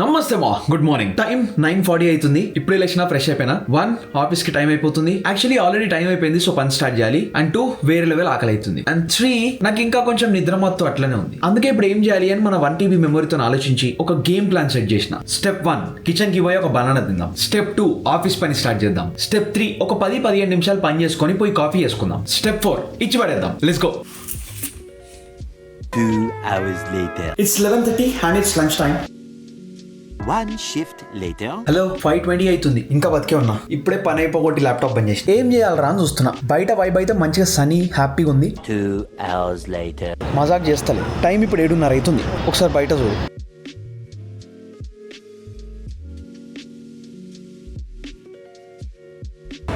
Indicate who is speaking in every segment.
Speaker 1: నమస్తే మా good morning. Time 9:40 అవుతుంది. ఇప్పుడే లేచినా ఫ్రెష్ అయిపోయినా. 1 ఆఫీస్ కి టైం అయిపోతుంది. యాక్చువల్లీ ఆల్రెడీ టైం అయిపోయింది, సో పని స్టార్ట్ చేయాలి. అండ్ 2 వేరే లెవెల్ ఆకలి అవుతుంది. అండ్ 3 నాకు ఇంకా కొంచెం నిద్ర మొత్తం అట్లనే ఉంది. అందుకే ఇప్పుడు ఏం చేయాలి అని మన 1 TB మెమరీతో ఆలోచించి ఒక గేమ్ ప్లాన్ సెట్ చేసిన. స్టెప్ 1 కిచెన్ కి పోయి ఒక బనానా తిందాం. స్టెప్ 2 ఆఫీస్ పని స్టార్ట్ చేద్దాం. స్టెప్ 3 ఒక 10-15 నిమిషాలు పని చేసుకొని పోయి కాఫీ చేసుకుందాం. స్టెప్ 4 ఇచ్చి పడేద్దాం. Let's go.
Speaker 2: 2 hours later.
Speaker 1: It's 11:30 and it's lunch time.
Speaker 2: One shift later.
Speaker 1: Hello 5:20 అవుతుంది. ఇంకా బతికే ఉన్నా. ఇప్పుడే పని అయిపోగొట్టి ల్యాప్టాప్ బంద్ చేసి ఏం చేయాలరా అని చూస్తున్నా. బయట వైబ్ అయితే మంచిగా సనీ హ్యాపీగా ఉంది.
Speaker 2: 2 hours later.
Speaker 1: మజాక్ చేస్తలే. టైం ఇప్పుడు 7:30 అవుతుంది. ఒకసారి బయట చూడు.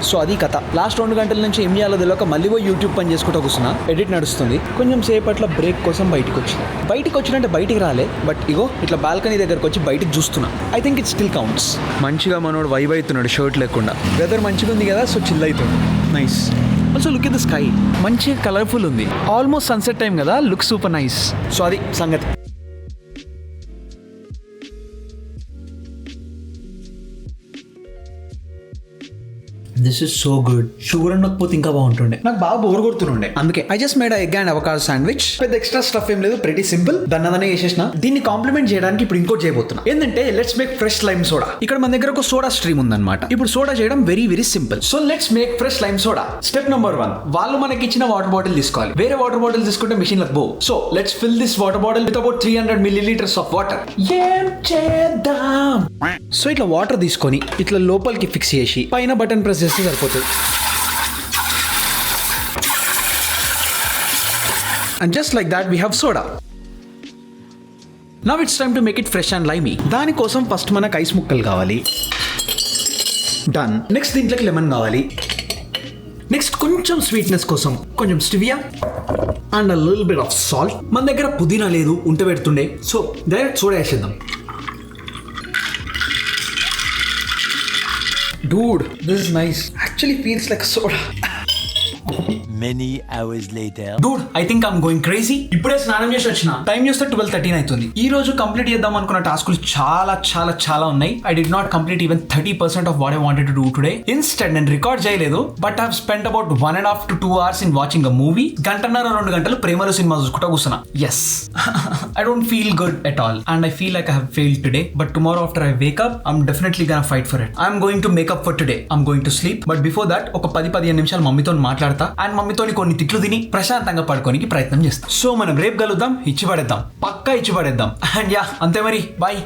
Speaker 1: సో అది కథ. లాస్ట్ 2 గంటల నుంచి ఏం చేయాలో తెలియక మళ్ళీ పోయి యూట్యూబ్ పని చేసుకుంటూ కూర్చున్నా. ఎడిట్ నడుస్తుంది. కొంచెం సేపట్లో బ్రేక్ కోసం బయటికి వచ్చినంటే బయటికి రాలే, బట్ ఇగో ఇట్లా బాల్కనీ దగ్గరకు వచ్చి బయటికి చూస్తున్నా. I think it still counts. మంచిగా మనోడు వైబ్ అవుతున్నాడు షర్ట్ లేకుండా. వెదర్ మంచిగా ఉంది కదా, సో చిల్ అవుతుంది. Nice. Also look at the sky. మంచిగా కలర్ఫుల్ ఉంది. ఆల్మోస్ట్ సన్సెట్ టైం కదా, లుక్ సూపర్ నైస్. సో అది సంగతి. This is so good. Sugar ఉండకపోతే ఇంకా బాగుంటుండే. నాకు బాగా బోర్ కొడుతుండే, అందుకే I just made egg and avocado sandwich. పెద్ద ఎక్స్ట్రా స్టఫ్ ఏం లేదు, ప్రెటీ సింపుల్. దాన్ని చేసేసిన. దీన్ని కాంప్లిమెంట్ చేయడానికి ఇప్పుడు ఇంకోటి చేయబోతున్నా. ఏంటంటే let's make fresh lime soda. ఇక్కడ మన దగ్గర ఒక సోడా స్ట్రీమ్ ఉందన్నమాట. ఇప్పుడు సోడా చేయడం very very simple. So let's make fresh lime soda. Step number 1, వాళ్ళు మనకి ఇచ్చిన వాటర్ బాటిల్ తీసుకోవాలి. వేరే వాటర్ బాటిల్ తీసుకుంటే మిషన్ లకు పో. So let's fill this water bottle with about 300 ml of water. ఏం చేద్దాం? సో ఇట్లా వాటర్ తీసుకొని ఇట్లా లోపలికి ఫిక్స్ చేసి పైన బటన్ ప్రెస్ చేస్తే సరిపోతుంది. And just like that we have soda. Now it's time to make it fresh and limey. దానికోసం ఫస్ట్ మనకు ఐస్ ముక్కలు కావాలి. డన్. నెక్స్ట్ దీంట్లోకి లెమన్ కావాలి. నెక్స్ట్ కొంచెం స్వీట్నెస్ కోసం కొంచెం stevia and a little bit of salt. మన దగ్గర పుదీనా లేదు, ఉంట పెడుతుండే, సో డైరెక్ట్ సోడా వేసేద్దాం. Dude, this is nice. Actually feels like soda.
Speaker 2: Many hours later.
Speaker 1: Dude, I think I'm going crazy. ఇప్పుడే స్నానం చేసి వచ్చిన. టైం చూస్తే 12:13 అవుతుంది. ఈ రోజు కంప్లీట్ చేద్దాం అనుకున్న టాస్కులు చాలా ఉన్నాయి. I did not complete even 30% of what I wanted to do today. Instead నేను రికార్డ్ చేయలేదు, but I've spent about 1.5 to 2 hours in watching a movie. గంటన్నర 2 గంటలు ప్రేమలో సినిమా చూసుకుంటా కూర్చున్నా. Yes. I don't feel good at all and I feel like I have failed today, but tomorrow after I wake up I'm definitely gonna fight for it. I'm going to make up for today. I'm going to sleep, but before that ఒక 10-15 నిమిషాలు మమ్మీతో మాట్లాడతా and మమ్మీతోని కొన్ని తిట్లు తిని ప్రశాంతంగా పడుకోనికి ప్రయత్నం చేస్తాం. సో మనం రేపు కలుద్దాం. ఇచ్చి పడేద్దాం, పక్కా ఇచ్చి పడేద్దాం. అండ్ యా, అంతే మరి. బాయ్.